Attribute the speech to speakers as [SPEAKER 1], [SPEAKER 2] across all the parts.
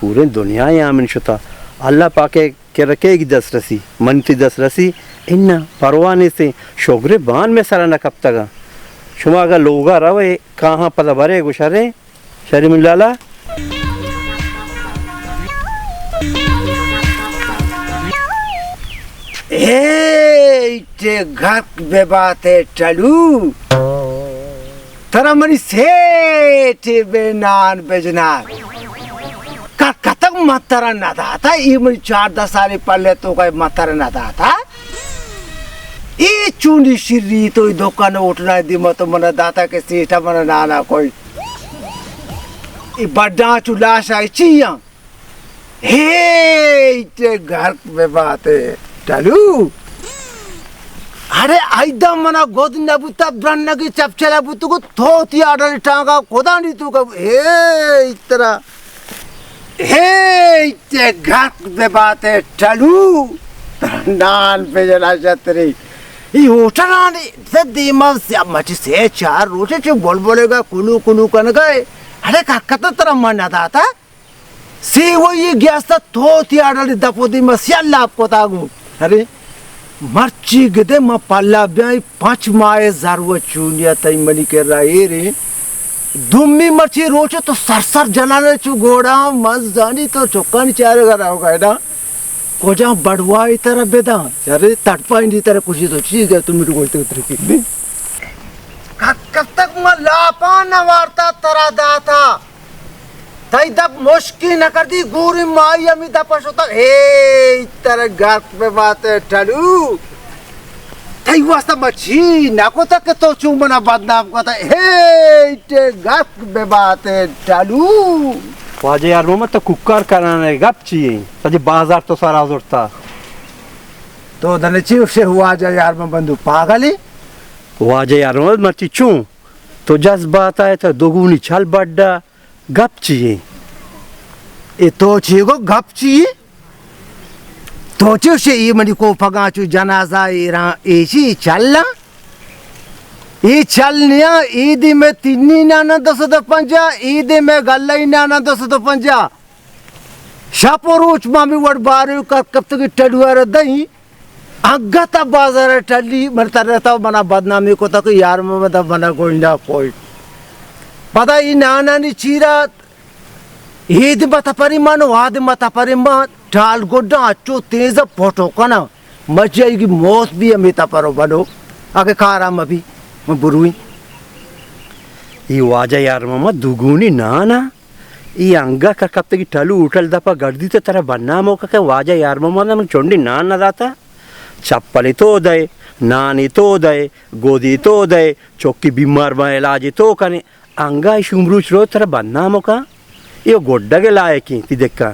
[SPEAKER 1] पूरे दुनिया यामिन शुता अल्लाह पाके के रखेगी दस रसी मनती दस रसी इन्ना परवाने से शोगरे बान में सारा न कब तक शुमा का लोगा रवे कहाँ पता भरे गुशरे शरी मिलाला
[SPEAKER 2] ते घर बेबाते चलू तरा मनी सेठ बेनान बेजनार का कतक मतरा ना था ये मनी 4-10 साल पहले तो कोई मतरा ना था ये चुनी शिरी तो दुकान उठना दी मत मना दाता के सेठा मना नाना कोई ये बड़ा चुलाश आई चिया हे ते घर बेबाते चलू अरे आइदा मना गोद नबुता ब्रन्न की चपचला बुतु को थोती आडर टांगा कोदा नी तू का ए इतरा हे ते घर पे बातें चलू नान पे जला जतरी ये उठना नहीं से दिमाग से मच से 4 रोटे जो बोलेगा कुलू कुलू कन गए अरे कत तरह मन आता था से वो ये गैस था थोती आडर दपोदी मसियाला आपको तागू अरे मर्ची गदे म पल्ला ब्याई 5 माए जारव चुनिया तई मनी के रहे रे दुम्मी मर्ची रोचे तो सरसर जलाने चु घोड़ा मज जानी तो चौकानी चारे घर होगा ना कोजा बड़वा इतना बेदा अरे तड़पा इंडी तरह कुछ तो चीज है तुम मेरे को इतने उतर की कब तक म लापा न वार्ता तरा दाता तई दब मुश्किल न कर दी गोरी माई अमी दपश होता हे तरह घर पे बातें चलू तई वास्ता मच्छी ना को तक तो चुमना बदनाम को था हे ते घर पे बातें चलू
[SPEAKER 1] वाजे यार मोहम्मद तो कुकर कराने गप चाहिए सजे बाजार तो सारा जोड़ता
[SPEAKER 2] तो धनची से हुआ जा यार में बंदू पागली
[SPEAKER 1] वाजे यार मोहम्मद मर्ची चूं तो जज्बात आए तो दोगुनी छल बड्डा गप चाहिए
[SPEAKER 2] ये तो चीगो गप चाहिए तो से ये मनी को पगाचू जनाजा इरा ऐसी चलना ये चलनिया ईद में तिन्नी नाना 250 ईद में गल्लाई नाना 250 शापोरूच मामी वड बारू का कब तक टडुआर दई अगता बाजार टली मरता रहता बना बदनामी को तक यार में बता बना कोई ना कोई पता ही नाना नी चीरा ईद मत परिमाण वाद मत परिमाण टाल गोड्डा अच्छो तेज फोटो कना मजे की मौत भी अमिता परो बनो आगे काराम अभी मैं बुरुई
[SPEAKER 1] ये वाजा यार मामा दुगुनी नाना ये अंगा का कब तक टलू उठल दपा गर्दी तो तरह बनना मौका का वाजा यार मामा ना मैं चोंडी नान ना दाता चप्पली तो दे नानी तो दे गोदी तो दे चौकी बीमार में इलाज तो कने अंगा शुमरूच रो तरह बनना मौका ये गोड्डा के लायक ही ती देखा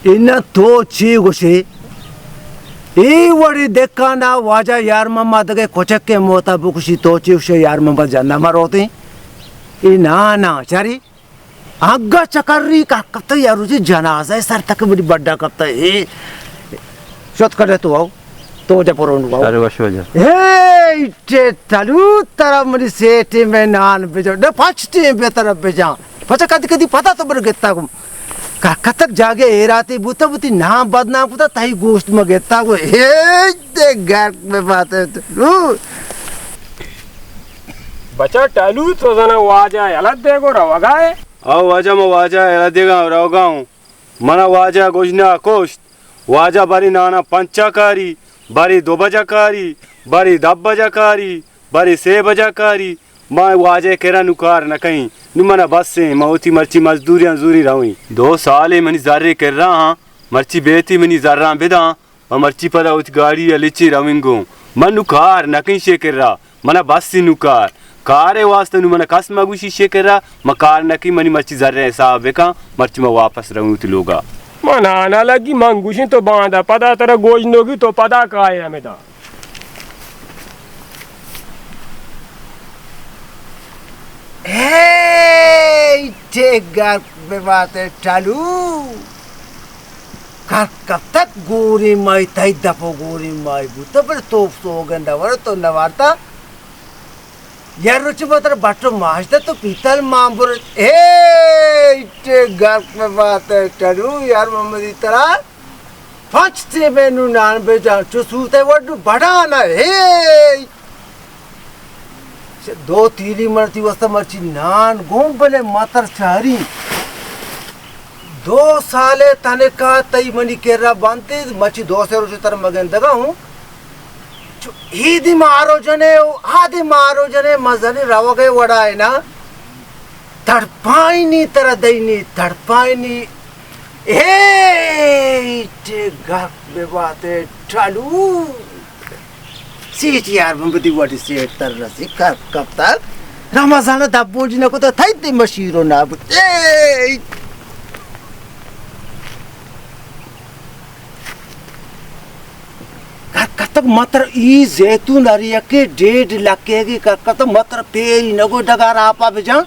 [SPEAKER 2] इन्ना तो ची गुशे ये वड़ी देखा ना वाजा यार मम्मा दगे कोचक के मोता बुकुशी तो ची उसे यार मम्मा जानना मरोते ये ना चारी आगा चकर्री का कब यार उसे जनाजा सर तक बड़ी बड्डा कब ये शोध करे तो आओ तो जब पुरों आओ
[SPEAKER 1] अरे वश वजह
[SPEAKER 2] हे इटे तलू तरह मरी सेठी में नान बेचो डे पाँचटी पे तरह बेचा पचा कदी पता तो बर गेता को का कतक जागे एराती बुता बुती ना बदनाम कुता ताई गोश्त में गेता को हे ते घर में बात है तलू
[SPEAKER 3] बचा टालू तो जना वाजा अलग देखो रवागाए
[SPEAKER 4] आओ वाजा में वाजा अलग देगा रवागाऊं मना वाजा गोजना कोश्त वाजा बारी नाना पंचाकारी बारी 2 बजाकारी बारी 10 बजाकारी बारी 6 बजाकारी माँ वाजे केरा नुकार न कहीं नुमाना बस से मौती मर्ची मजदूरियां जूरी रही 2 साल मनी जारे कर रहा हाँ मर्ची बेती मनी जर्रा बेदा और मर्ची पदा उत गाड़ी लिची रविंगो मन नुकार न कहीं शे कर रहा मना बस से नुकार कारे वास्ते नुमाना कस मगुशी शे कर रहा मकार न की मनी मर्ची जर्रे साहब बेका मर्ची में वापस रहूं उत लोगा
[SPEAKER 3] मनाना लगी मंगुशी तो बांधा पता तेरा गोजनोगी तो पता का है हमें दा
[SPEAKER 2] हे ते घर पे बातें चलू कब तक गोरी माई तई दपो गोरी माई बुता पर तोप सो गंदा वर तो नवारता यार रुचि बतर बाटो माजदा तो पीतल मांबुर इटे गर्क में बात है टरू यार मोहम्मद इतरा फंचते मेनू नान बेजा चुसूते वड्डू बढ़ाना हे दो तीली मरती वस्ता मर्ची नान गोम बले मातर चारी 2 साले तने का तई मनी केरा बांते मची 2 से रोज तर मगन दगा हूं आदि मारो जने मजने रवगे वड़ा है ना तड़पाई नी तरह दैनी तड़पाई नी घर में बातें चालू सीट यार बंबती वाटी सीट तर रसी कब तक रमजान दबो जी को तो थाई ते मशीरो ना कतक मात्र ई जैतून अरिया के 1.5 लाख की कतक मात्र पेरी नगो डगा आपा बेजा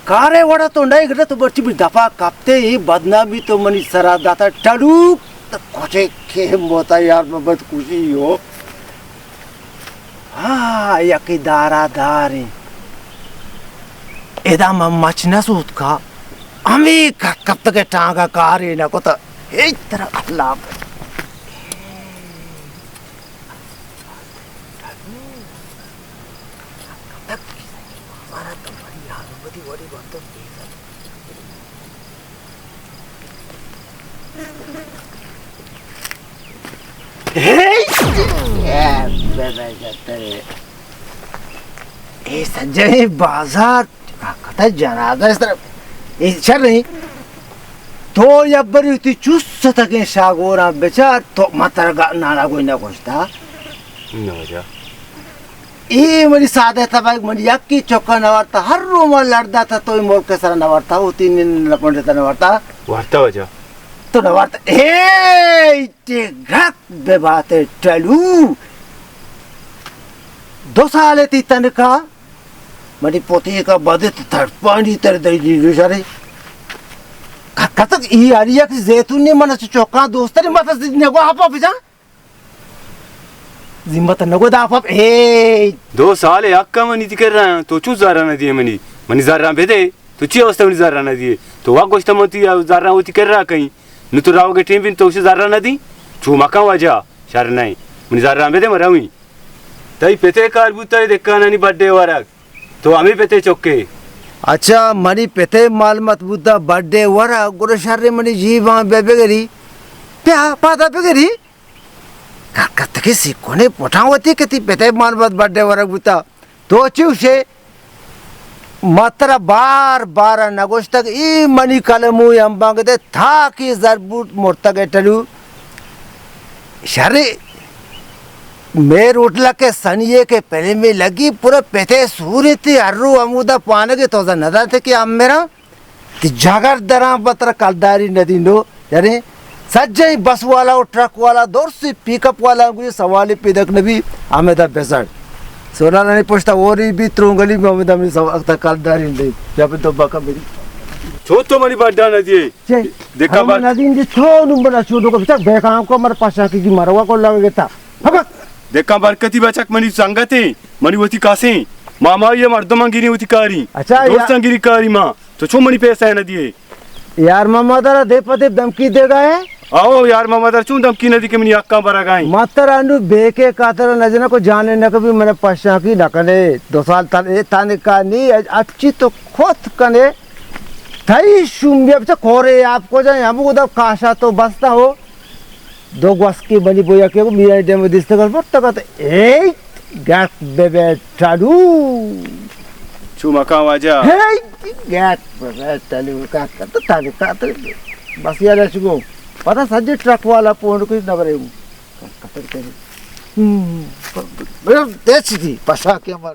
[SPEAKER 2] कारे वड़ा तो नहीं गड़ा तो बच्ची भी दफा कापते ही बदनामी तो मनी सरा दाता टड़ू तो कोचे के मोता यार बहुत खुशी हो हाँ यकी दारा दारे एदा मचना सूत का अमी कब तक टांगा कारे ना को तो एक तरह अल्लाह संजय बाजार कथा जनाजा इस तरह इच्छर नहीं तो यब्बरी उती चुस तके शागोरा बेचार तो मातर नाना कोई ना कोस्ता
[SPEAKER 4] नवजा
[SPEAKER 2] ए मरी सादे तबाई मरी यक्की चौका नवरता हर रोमा लड़दा था तो मोर के सर नवरता उती लपंडे ता नवरता
[SPEAKER 4] वार्ता वजा
[SPEAKER 2] तो नवरता ए ते घक बे बाते टलू 2 साल ती तनका मरी पोती का बदे तड़पानी तर दैली रुसारे कतक ई अरिया की जैतून ने मन चौका दोस्तरी मत नगो आपा बिजा जिम्मत नगो दा आप ए
[SPEAKER 4] 2 साल अक्का मनी कर रहा है तो चू जारा ना दिए मनी जारा भेदे तो ची अवस्था मनी जारा ना दिए तो वा गोष्ट मती जारा होती कर रहा कहीं न तो राव के टीम बिन तो उसे जारा ना दी चू मका वाजा शर नहीं मनी जारा भेदे मरावी तई पेते कार बुता देखा नानी बर्थडे वारा तो आम्ही पेते चौके
[SPEAKER 2] अच्छा मनी पेते माल मत बुद्धा बर्थडे वरा गुरु शर्रे मनी जीवा बेबेगरी प्या पादा बेगरी कत के सिकोने पोठावती कति पेते माल मत बर्थडे वरा बुता तो चूसे मात्र बार नगोस्तक ई मनी कलमु यंबांगदे था की जरबूट मोर्ता के टलू शर्रे मेर उठला के सनिये के पहले में लगी पूरा पेते सूर्य थी अर्रू अमुदा पाने के तो नदा थे कि हम मेरा जागर दरा पत्र कलदारी नदी नो यानी सज्जई बस वाला और ट्रक वाला दौर से पिकअप वाला मुझे सवाली पिदक नबी हमें दा बेसर सोना नहीं पूछता और भी त्रोंगली में हमें दमी सब कलदारी नहीं जब तो बका मेरी
[SPEAKER 4] छो तो मनी बड्डा नदी देखा बात
[SPEAKER 2] नदी जी छो नंबर छो को तक बेकाम को मर पासा की मरवा को लगे था
[SPEAKER 4] देखा बरकती बचक मनी संगते मनी होती कासे मामा ये मर्दमा गिरी होती कारी
[SPEAKER 2] अच्छा
[SPEAKER 4] दोस्त गिरी कारी माँ तो छो मनी पैसा है ना दिए
[SPEAKER 2] यार मामा दरा दे पते धमकी देगा है
[SPEAKER 4] आओ यार मामा दर चू धमकी नदी के मनी अक्का बरा गाई
[SPEAKER 2] मातर अंडू बेके कातर नजना को जाने न कभी मैंने पश्चा की नकने 2 साल ताने का नहीं अच्छी तो खुद कने थई शुम्बिया से खोरे आपको जाए हम उधर काशा तो बसता हो 2 गस की बनी बोया के को मेरा डेमो दिसते कर पड़ता का ए गैस बेबे चालू
[SPEAKER 4] चू मका वाजा
[SPEAKER 2] हे गैस बेबे चालू का तो ताने का तो बस यार चुको पता सज्जे ट्रक वाला पोंड कुछ न बरे कतर करे बड़ा तेज थी पसा के मार